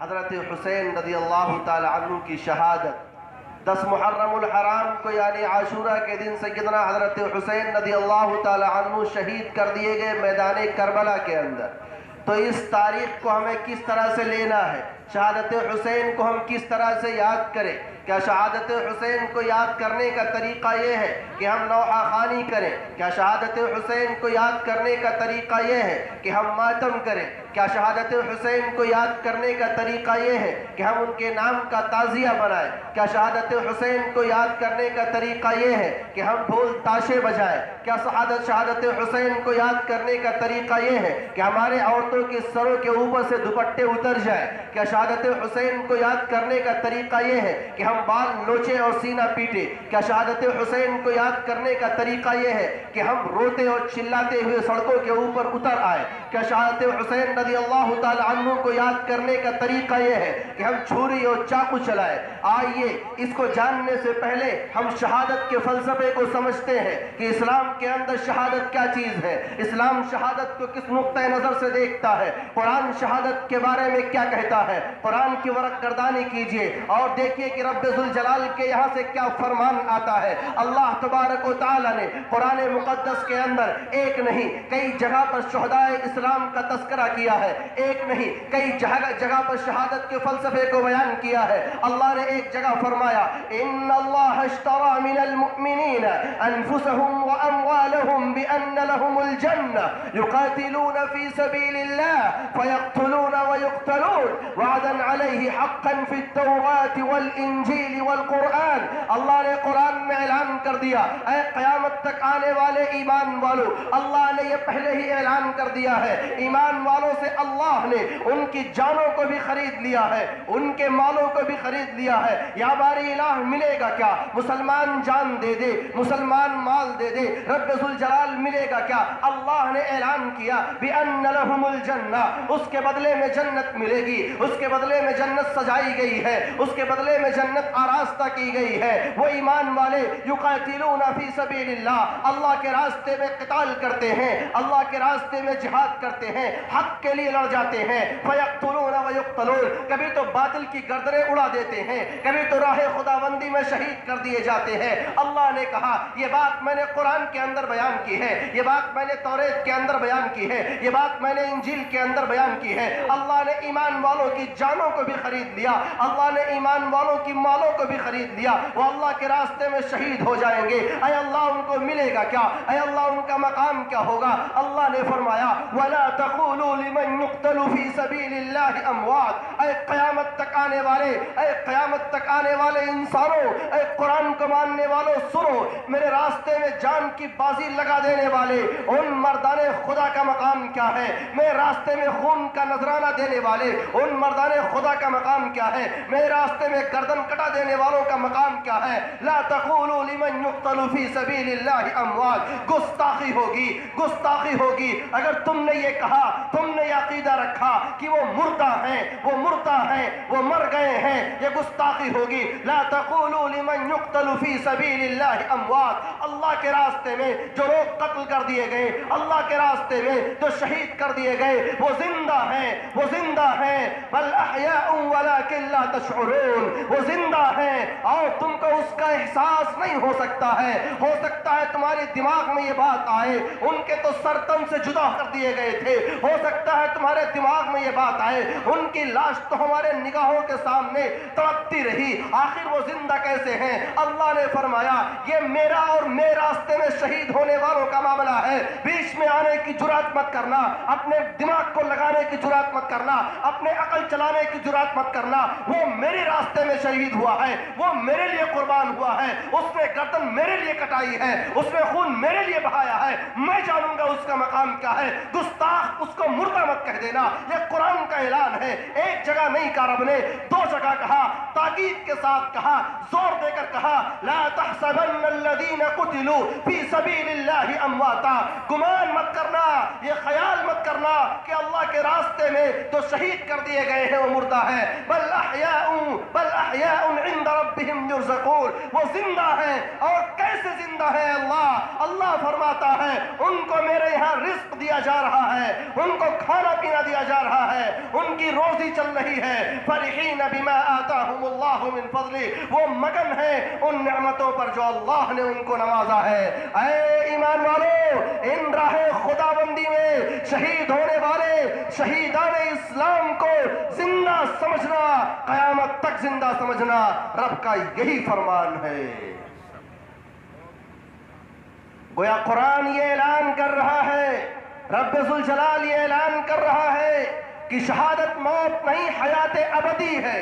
حضرت حسین رضی اللہ تعالی عنہ کی شہادت 10 محرم الحرام کو یعنی عاشورہ کے دن سیدنا حضرت حسین رضی اللہ تعالی عنہ شہید کر دیے گئے میدان کربلا کے اندر. تو اس تاریخ کو ہمیں کس طرح سے لینا ہے؟ شہادت حسین کو ہم کس طرح سے یاد کریں؟ کیا شہادت حسین کو یاد کرنے کا طریقہ یہ ہے کہ ہم نوحہ خوانی کریں؟ کیا شہادت حسین کو یاد کرنے کا طریقہ یہ ہے کہ ہم ماتم کریں؟ کیا شہادت حسین کو یاد کرنے کا طریقہ یہ ہے کہ ہم ان کے نام کا تعزیہ بنائیں؟ کیا شہادت حسین کو یاد کرنے کا طریقہ یہ ہے کہ ہم ڈھول تاشے بجائیں؟ کیا شہادت حسین کو یاد کرنے کا طریقہ یہ ہے کہ ہمارے عورتوں کے سروں کے اوپر سے دوپٹے اتر جائیں؟ کیا شہادت حسین کو یاد کرنے کا طریقہ یہ ہے کہ ہم بال نوچیں اور سینہ پیٹیں؟ کیا شہادت حسین کو یاد کرنے کا طریقہ یہ ہے کہ ہم روتے اور چلاتے ہوئے سڑکوں کے اوپر اتر آئیں؟ کیا شہادت حسین رضی اللہ تعالی عنہ کو یاد کرنے کا طریقہ یہ ہے کہ ہم چھری اور چاقو چلائیں؟ آئیے اس کو جاننے سے پہلے ہم شہادت کے فلسفے کو سمجھتے ہیں کہ اسلام کے اندر شہادت کیا چیز ہے، اسلام شہادت کو کس نقطہ نظر سے دیکھتا ہے، قرآن شہادت کے بارے میں کیا کہتا ہے. قرآن کی ورق گردانی کیجئے اور دیکھیے کہ رب ذوالجلال کے یہاں سے کیا فرمان آتا ہے. اللہ تبارک و تعالی نے قرآن مقدس کے اندر ایک نہیں کئی جگہ پر شہدائے اسلام کا تذکرہ کیا ہے، ایک نہیں کئی جگہ پر شہادت کے فلسفے کو بیان کیا ہے. اللہ نے ایک جگہ فرمایا ان اللہ اشترى من المؤمنین انفسهم واموالهم بان لهم الجنہ یقاتلون فی سبیل اللہ فیقتلون ویقتلون وعدا علیہ حقا فی التوراة والانجیل والقرآن. اللہ نے قرآن میں اعلان کر دیا اے قیامت تک آنے والے ایمان والو، اللہ نے یہ پہلے ہی اعلان کر دیا ہے ایمان والوں سے اللہ نے ان کی جانوں کو بھی خرید لیا ہے، ان کے مالوں کو بھی خرید لیا ہے. یا باری الہ ملے گا کیا؟ مسلمان جان دے دے، مسلمان مال دے دے، رب ذوالجلال ملے گا کیا؟ اللہ نے اعلان کیا بِأَنَّ لَهُمُ الْجَنَّةِ، اس کے بدلے میں جنت ملے گی، اس کے بدلے میں جنت سجائی گئی ہے، اس کے بدلے میں جنت آراستہ کی گئی ہے. وہ ایمان والے یقاتلون فی سبیل اللہ، اللہ کے راستے میں قتال کرتے ہیں، اللہ کے راستے میں جہاد کرتے ہیں، حق کے لیے لڑ جاتے ہیں. فیقتلون ویقتلون، کبھی تو باطل کی گردنیں اڑا دیتے ہیں، کبھی تو راہ خداوندی میں شہید کر دیے جاتے ہیں. اللہ نے کہا یہ بات میں نے قرآن کے اندر بیان کی ہے، یہ بات میں نے توریت کے اندر بیان کی ہے، یہ بات میں نے انجیل کے اندر بیان کی ہے. اللہ نے ایمان والوں کی جانوں کو بھی خرید لیا، اللہ نے ایمان والوں کی مالوں کو بھی خرید لیا. وہ اللہ کے راستے میں شہید ہو جائیں گے. اے اللہ ان کو ملے گا کیا؟ اے اللہ ان کا مقام کیا ہوگا؟ اللہ نے فرمایا وَلَا تَقُولُوا لِمَنْ يُقْتَلُ فِي سَبِيلِ اللَّهِ أَمْوَاتٌ. اے قیامت تک آنے والے، اے قیامت تک آنے والے انسانوں، اے قرآن کو ماننے والوں سنو، میرے راستے میں جان کی بازی لگا دینے والے ان مردان خدا کا مقام کیا ہے؟ میرے راستے میں خون کا نذرانہ دینے والے ان مردان خدا کا مقام کیا ہے؟ میرے راستے میں گردن کٹا دینے والوں کا مقام کیا ہے؟ لا تقولوا لمن يقتل في سبيل الله اموات. گستاخی ہوگی، گستاخی ہوگی اگر تم نے یہ کہا، تم نے یہ عقیدہ رکھا کہ وہ مردہ ہیں، وہ مردہ ہیں، وہ مر گئے ہیں، یہ گستاخی ہوگی. لا تقولوا لمن يقتل في سبيل الله اموات. اللہ کے راستے میں جو لوگ قتل کر دیے گئے، اللہ کے راستے میں جو شہید کر دیے گئے وہ زندہ ہیں، وہ زندہ ہیں. بل احیاء ولكن لا تشعرون. وہ زندہ ہیں اور تم کو اس کا احساس نہیں ہو سکتا ہے. ہو سکتا ہے تمہارے دماغ میں یہ بات آئے ان کے تو سر تن سے جدا کر دیے گئے تھے، ہو سکتا ہے تمہارے دماغ میں یہ بات آئے ان کی لاش تو ہمارے نگاہوں کے سامنے تڑپتی رہی، آخر وہ زندہ کیسے ہیں؟ اللہ نے فرمایا یہ میرا اور میرے راستے میں شہید ہونے والوں کا معاملہ ہے. بیچ میں آنے کی جرات مت کرنا، اپنے دماغ کو لگانے کی جرات مت کرنا، اپنے عقل چلانے کی جرات مت کرنا. وہ میرے راستے میں شہید ہوا ہے، وہ میرے لیے قربان ہوا ہے، اس نے گردن میرے لیے کٹائی ہے، اس نے خون میرے لیے بہایا ہے. میں جانوں گا اس کا مقام کیا ہے. گستاخ اس کو مردہ مت کہہ دینا، یہ قرآن کا اعلان ہے. ایک جگہ نہیں کہا رب نے، 2 جگہ کہا، تاکید کے ساتھ کہا، زور دے کر کہا لا تحسبن الذین قتلوا فی سبیل اللہ امواتا. گمان مت کرنا، یہ خیال مت کرنا کہ اللہ کے راستے میں جو شہید کر دیے گئے ہیں وہ مردہ ہے. بل احیاء عند رب ربهم يرزقون. وہ زندہ ہیں اور کیسے زندہ ہے اللہ؟ اللہ فرماتا ہے ان کو میرے یہاں رزق دیا جا رہا ہے، ان کو کھانا پینا دیا جا رہا ہے، ان کی روزی چل رہی ہے. فرحین بما آتاہم اللہ من فضلہ، وہ مگن ہیں ان نعمتوں پر جو اللہ نے ان کو نوازا ہے. اے ایمان والو، ان راہ خدا بندی میں شہید ہونے والے شہیدان اسلام کو زندہ سمجھنا، قیامت تک زندہ سمجھنا رب کا یہی فرمان ہے. گویا قرآن یہ اعلان کر رہا ہے، رب ذوالجلال یہ اعلان کر رہا ہے کہ شہادت موت نہیں، حیات ابدی ہے.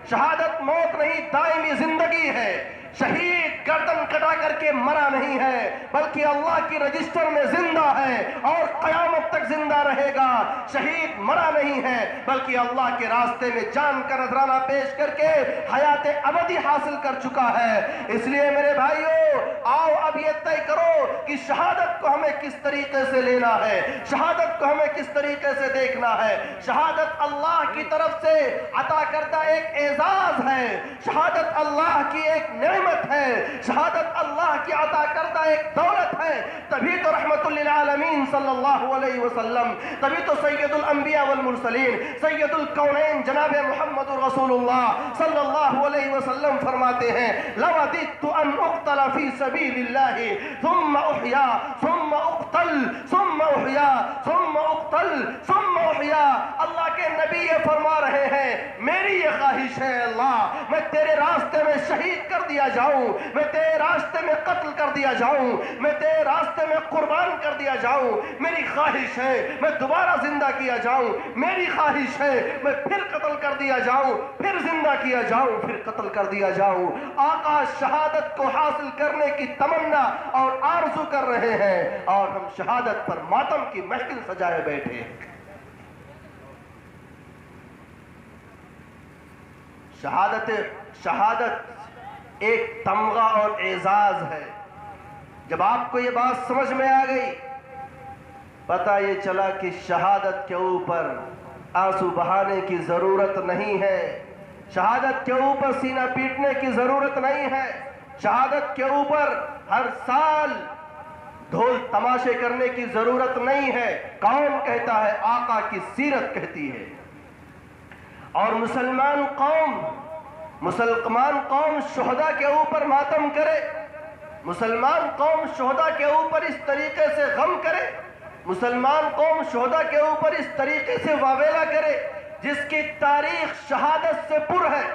شہادت موت نہیں، دائمی زندگی ہے. شہید گردن کٹا کر کے مرا نہیں ہے، بلکہ اللہ کی رجسٹر میں زندہ ہے اور قیامت تک زندہ رہے گا. شہید مرا نہیں ہے بلکہ اللہ کے راستے میں جان کا نذرانہ پیش کر کے حیات ابدی حاصل کر چکا ہے. اس لیے میرے بھائیو، آؤ اب یہ طے کرو کہ شہادت کو ہمیں کس طریقے سے لینا ہے، شہادت کو ہمیں کس طریقے سے دیکھنا ہے. شہادت اللہ کی طرف سے عطا کردہ ایک اعزاز ہے، شہادت اللہ کی ایک نعمت ہے، شہادت اللہ کی عطا کردہ ایک دولت ہے. تبھی تو رحمت للعالمین صلی اللہ علیہ وسلم، تبھی تو سید الانبیاء والمرسلین، سید الکونین جناب محمد رسول اللہ صلی اللہ علیہ وسلم فرماتے ہیں لَوَدِدْتُ أَنْ أُقْتَلَ فِي سَبِيلِ اللَّهِ ثُمَّ أُحْيَا ثُمَّ أُقْتَلْ ثُمَّ أُحْيَا ثُمَّ أُقْتَلْ ثُمَّ أُحْيَا. اللہ کے نبی یہ فرما رہے ہیں میری یہ خواہش ہے اللہ، میں تیرے راستے میں شہید کر دیا جاؤں، میں تیرے راستے میں قتل کر دیا جاؤں، میں تیرے راستے میں قربان کر دیا جاؤں. میری خواہش ہے میں دوبارہ زندہ کیا جاؤں، میری خواہش ہے میں پھر قتل کر دیا جاؤں، پھر زندہ کیا جاؤں، پھر قتل کر دیا جاؤں. آقا شہادت کو حاصل کرنے کی تمنا اور آرزو کر رہے ہیں اور ہم شہادت پر ماتم کی محفل سجائے بیٹھے ہیں. شہادت ایک تمغہ اور اعزاز ہے. جب آپ کو یہ بات سمجھ میں آ گئی، پتہ یہ چلا کہ شہادت کے اوپر آنسو بہانے کی ضرورت نہیں ہے، شہادت کے اوپر سینہ پیٹنے کی ضرورت نہیں ہے، شہادت کے اوپر ہر سال ڈھول تماشے کرنے کی ضرورت نہیں ہے. کون کہتا ہے؟ آقا کی سیرت کہتی ہے. اور مسلمان قوم شہداء کے اوپر ماتم کرے، مسلمان قوم شہداء کے اوپر اس طریقے سے غم کرے، مسلمان قوم شہداء کے اوپر اس طریقے سے واویلا کرے جس کی تاریخ شہادت سے پر ہے.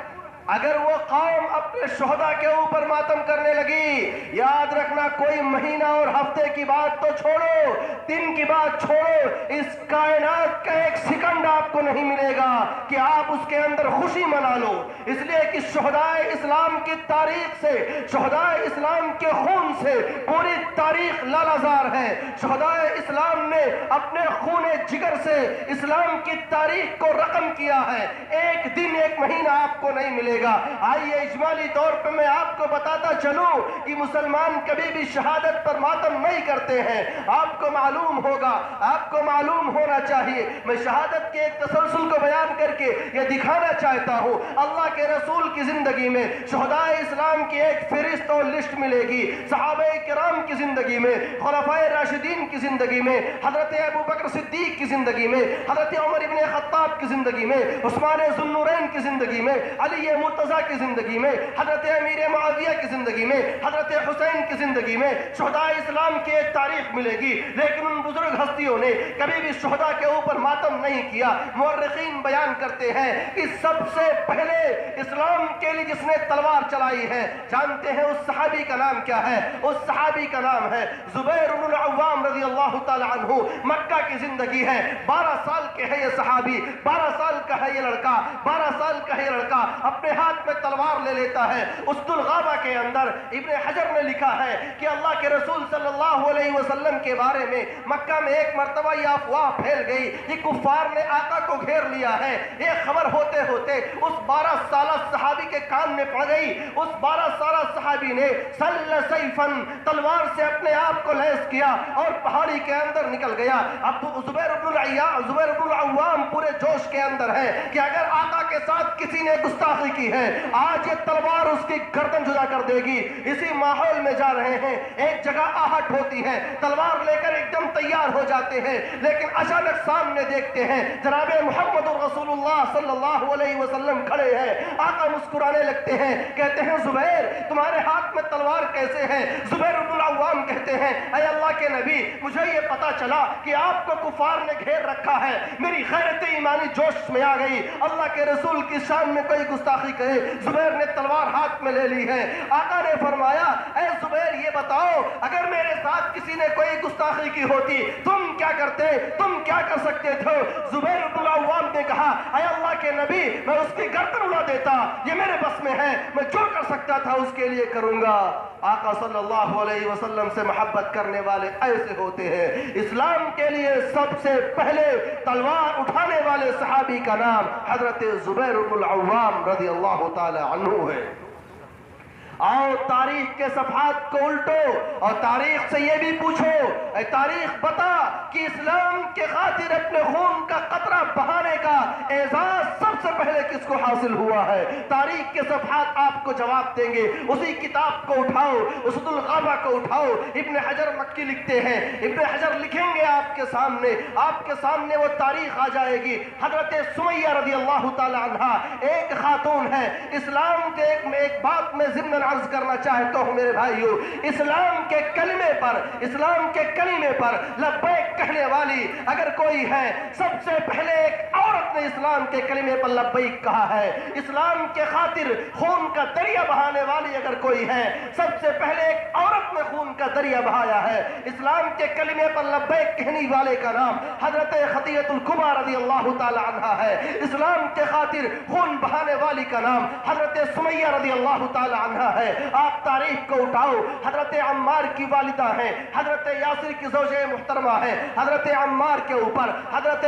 اگر وہ قوم اپنے شہداء کے اوپر ماتم کرنے لگی، یاد رکھنا کوئی مہینہ اور ہفتے کی بات تو چھوڑو، دن کی بات چھوڑو، اس کائنات کا ایک سیکنڈ آپ کو نہیں ملے گا کہ آپ اس کے اندر خوشی منا لو. اس لیے کہ شہداء اسلام کی تاریخ سے، شہداء اسلام کے خون سے پوری تاریخ لالازار ہے. شہداء اسلام نے اپنے خون جگر سے اسلام کی تاریخ کو رقم کیا ہے. ایک دن ایک مہینہ آپ کو نہیں ملے گا. آئیے اجمالی طور پہ میں آپ کو بتاتا چلوں کہ مسلمان کبھی بھی شہادت پر ماتم نہیں کرتے ہیں. آپ کو معلوم ہوگا، آپ کو معلوم ہونا چاہیے. میں شہادت کے ایک تسلسل کو بیان کر کے یہ دکھانا چاہتا ہوں، اللہ کے رسول کی زندگی میں شہداء اسلام کی ایک فہرست اور لسٹ ملے گی. صحابہ کرام کی زندگی میں، خلفائے راشدین کی زندگی میں، حضرت ابو بکر صدیق کی زندگی میں، حضرت عمر ابن خطاب کی زندگی میں، عثمان ذو النورین کی زندگی میں، علی مرتضیٰ کی زندگی میں، حضرت امیر معاویہ کی زندگی میں، حضرت حسین کی زندگی میں شہداء اسلام کی ایک تاریخ ملے گی. لیکن ان بزرگ ہستیوں نے کبھی بھی شہداء کے اوپر ماتم نہیں کیا. مورخین بیان کرتے ہیں کہ سب سے پہلے اسلام کے لیے جس نے تلوار چلائی ہے، جانتے ہیں اس صحابی کا نام کیا ہے؟ اس صحابی کا نام ہے زبیر بن العوام رضی اللہ تعالی عنہ. مکہ کی زندگی ہے، 12 سال کے ہے یہ صحابی، 12 سال کا ہے یہ لڑکا، 12 سال کا ہے یہ لڑکا اپنے ہاتھ میں تلوار لے لیتا ہے. اسد الغابہ کے اندر ابن حجر نے لکھا ہے کہ اللہ کے رسول صلی اللہ علیہ وسلم کے بارے میں مکہ میں ایک مرتبہ یہ افواہ پھیل گئی کہ کفار نے آقا کو گھیر لیا ہے. یہ خبر ہوتے ہوتے اس 12 سالہ صحابی کے کان میں پڑ گئی. اس 12 سالہ صحابی نے سل سیفن، تلوار سے اپنے آپ کو لیس کیا اور پہاڑی کے اندر نکل گیا. اب زبیر بن العوام پورے جوش کے اندر ہے کہ اگر آقا کے ساتھ کسی نے گستاخی کی سکتی ہے، آج یہ تلوار اس کی گردن جدا کر دے گی۔ اسی ماحول میں جا رہے ہیں، ایک جگہ آہٹ ہوتی ہے، تلوار لے کر ایک دم تیار ہو جاتے ہیں، لیکن اچانک سامنے دیکھتے ہیں جناب محمد رسول اللہ صلی اللہ علیہ وسلم کھڑے ہیں۔ آقا مسکرانے لگتے ہیں، کہتے ہیں زبیر تمہارے ہاتھ میں تلوار کیسے ہے؟ زبیر بن العوام کہتے ہیں اے اللہ کے نبی مجھے یہ پتا چلا کہ آپ کو کفار نے گھیر رکھا ہے، میری غیرت ایمانی جوش میں آ گئی، اللہ کے رسول کی شان میں کوئی گستاخی کہے۔ زبیر نے تلوار ہاتھ میں لے لی ہے۔ آقا نے فرمایا اے زبیر یہ بتاؤ اگر میرے ساتھ کسی نے کوئی گستاخی کی ہوتی تم کیا کرتے، تم کیا کر سکتے تھے؟ زبیر بن العوام نے کہا اے اللہ کے نبی میں اس کی گردن اڑا دیتا، یہ میرے بس میں ہے، میں جو کر سکتا تھا اس کے لیے کروں گا۔ آقا صلی اللہ علیہ وسلم سے محبت کرنے والے ایسے ہوتے ہیں۔ اسلام کے لیے سب سے پہلے تلوار اٹھانے والے صحابی کا نام حضرت زبیر بن العوام رضی اللہ تعالی عنہ ہے۔ آؤ تاریخ کے صفحات کو الٹو اور تاریخ سے یہ بھی پوچھو اے تاریخ بتا کہ اسلام کے خاطر اپنے خون کا قطرہ بہانے کا اعزاز سب سے پہلے کس کو حاصل ہوا ہے؟ تاریخ کے صفحات آپ کو جواب دیں گے۔ اسی کتاب کو اٹھاؤ، اسد الغابہ کو اٹھاؤ، ابن حجر مکی لکھتے ہیں، ابن حجر لکھیں گے آپ کے سامنے وہ تاریخ آ جائے گی۔ حضرت سمیہ رضی اللہ تعالی عنہ ایک خاتون ہے۔ اسلام کے ایک بات میں ضمن عرض کرنا چاہتا ہوں میرے بھائیو، اسلام کے کلمے پر لبیک کہنے والی اگر کوئی ہے، سب سے پہلے ایک عورت نے اسلام کے کلمے پر لبیک کہا ہے۔ اسلام کے خاطر خون کا دریا بہانے والی اگر کوئی ہے، سب سے پہلے ایک عورت نے خون کا دریا بہایا ہے۔ اسلام کے کلمے پر لبیک کہنے والے کا نام حضرت خدیجہ الکبریٰ رضی اللہ تعالی عنہا ہے۔ اسلام کے خاطر خون بہانے والی کا نام حضرت سمیہ رضی اللہ تعالی عنہا ہے۔ آپ تاریخ کو اٹھاؤ، حضرت عمار کی والدہ ہیں، حضرت یاسر کی زوجہ محترمہ ہے، حضرت عمار کے اوپر، حضرت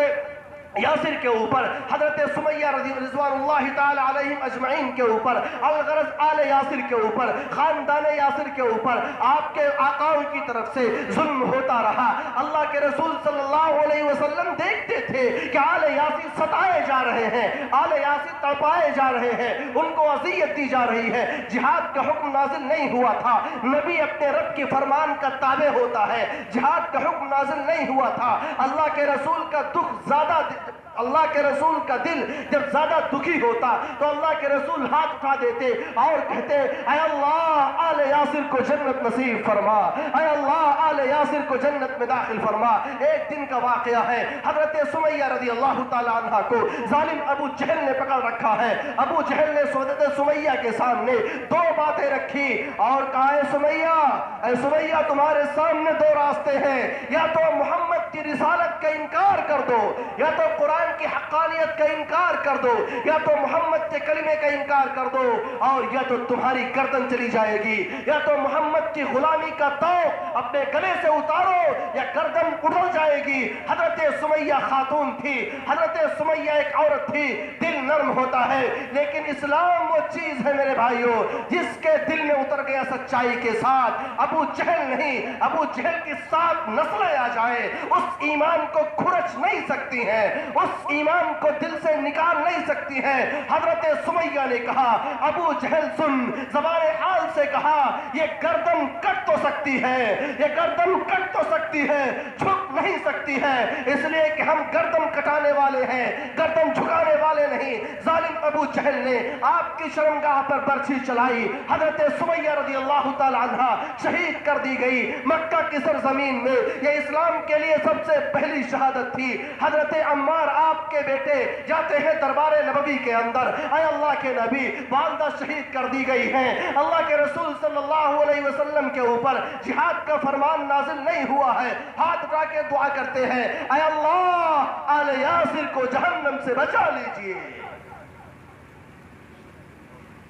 یاسر کے اوپر، حضرت سمیہ رضوان اللہ تعالی علیہم اجمعین کے اوپر، الغرض آل یاسر کے اوپر، خاندان یاسر کے اوپر آپ کے آقاؤں کی طرف سے ظلم ہوتا رہا۔ اللہ کے رسول صلی اللہ علیہ وسلم دیکھتے تھے کہ آل یاسر ستائے جا رہے ہیں، آل یاسر تڑپائے جا رہے ہیں، ان کو اذیت دی جا رہی ہے۔ جہاد کا حکم نازل نہیں ہوا تھا، نبی اپنے رب کے فرمان کا تابع ہوتا ہے، جہاد کا حکم نازل نہیں ہوا تھا۔ اللہ کے رسول کا دکھ اللہ کے رسول کا دل جب زیادہ دکھی ہوتا تو اللہ کے رسول ہاتھ اٹھا دیتے اور کہتے اے اللہ آل یاسر کو جنت نصیب فرما، اے اللہ آل یاسر کو جنت میں داخل فرما۔ ایک دن کا واقعہ ہے، حضرت سمیہ رضی اللہ تعالی عنہ کو ظالم ابو جہل نے پکڑ رکھا ہے۔ ابو جہل نے حضرت سمیہ کے سامنے دو باتیں رکھی اور کہا اے سمیہ تمہارے سامنے دو راستے ہیں، یا تو محمد کی رسالت کا انکار کر دو، یا تو قرآن کی حقانیت کا انکار کر دو، یا تو محمد کے کلمے کا انکار کر دو، اور یا تو تمہاری گردن چلی جائے گی، یا تو محمد کی غلامی کا طوق اپنے گلے سے اتارو یا گردن اڑ جائے گی۔ حضرت سمیہ خاتون تھی، حضرت سمیہ ایک عورت تھی، دل نرم ہوتا ہے، لیکن اسلام وہ چیز ہے میرے بھائیوں جس کے دل میں اتر گیا سچائی کے ساتھ ابو جہل نہیں، ابو جہل کی 7 نسلیں آ جائیں اس ایمان کو کھرچ نہیں سکتی ہیں، اس ایمان کو دل سے نکال نہیں سکتی ہیں۔ حضرت سمیہ نے کہا ابو جہل سن، زبان حال سے کہا یہ گردن کٹ تو سکتی ہے، یہ گردن کٹ تو سکتی ہے، جھک نہیں سکتی ہے، اس لیے کہ ہم گردن کٹانے والے ہیں، گردن جھکانے والے نہیں۔ ظالم ابو جہل نے آپ کی شرمگاہ پر برچھی چلائی، حضرت سمیہ رضی اللہ تعالی عنہ شہید کر دی گئی مکہ کی سرزمین میں۔ یہ اسلام کے لیے سب سے پہلی شہادت تھی۔ حضرت عمار آپ کے بیٹے جاتے ہیں دربار نبوی کے اندر، اے اللہ کے نبی والدہ شہید کر دی گئی ہیں، اللہ کے رسول صلی اللہ علیہ وسلم کے اوپر جہاد کا فرمان نازل نہیں ہوا ہے، ہاتھ اٹھا کے دعا کرتے ہیں اے اللہ آل یاسر کو جہنم سے بچا لیجئے۔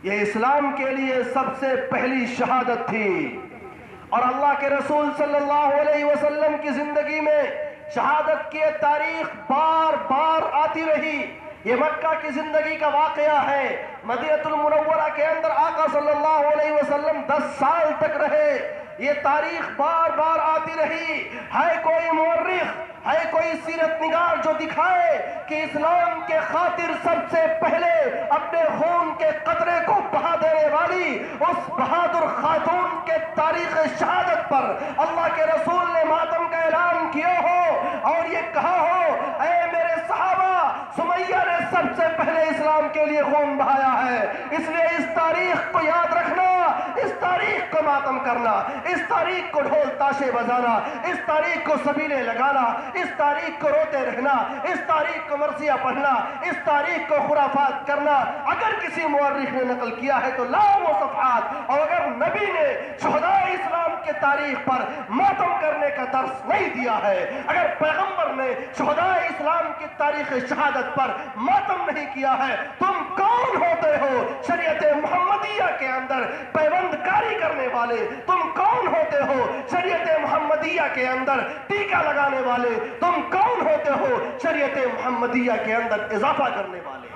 یہ اسلام کے لیے سب سے پہلی شہادت تھی، اور اللہ کے رسول صلی اللہ علیہ وسلم کی زندگی میں شہادت کی تاریخ بار بار آتی رہی۔ یہ مکہ کی زندگی کا واقعہ ہے، مدینہ المنورہ کے اندر آقا صلی اللہ علیہ وسلم 10 سال تک رہے، یہ تاریخ بار بار آتی رہی۔ ہے کوئی مورخ، ہے کوئی سیرت نگار جو دکھائے کہ اسلام کے خاطر سب سے پہلے اپنے خون کے قطرے کو بہا دینے والی اس بہادر خاتون کے تاریخ شہادت پر اللہ کے رسول نے ماتم کا اعلان کیا ہو اور یہ کہا ہو اے میرے صحابہ سمیہ نے سب سے پہلے اسلام کے لیے خون بہایا ہے، اس لیے اس تاریخ کو یاد رکھنا، اس تاریخ کو ماتم کرنا، اس تاریخ کو ڈھول تاشے بجانا، اس تاریخ کو سبیلے لگانا، اس تاریخ کو روتے رہنا، اس تاریخ کو مرثیہ پڑھنا، اس تاریخ کو خرافات کرنا اگر کسی مورخ نے نقل کیا ہے تو لاؤ وہ صفحات، اور اگر نبی نے شہداء اسلام کے تاریخ پر ماتم کرنے کا درس نہیں دیا ہے، اگر پیغمبر نے شہداء اسلام کی تاریخ شہادت پر ماتم نہیں کیا ہے، تم کون ہوتے ہو شریعت محمدیہ کے اندر پیوند کاری کرنے والے؟ تم کون ہوتے ہو شریعت محمدیہ کے اندر ٹیکا لگانے والے؟ تم کون ہوتے ہو شریعت محمدیہ کے اندر اضافہ کرنے والے؟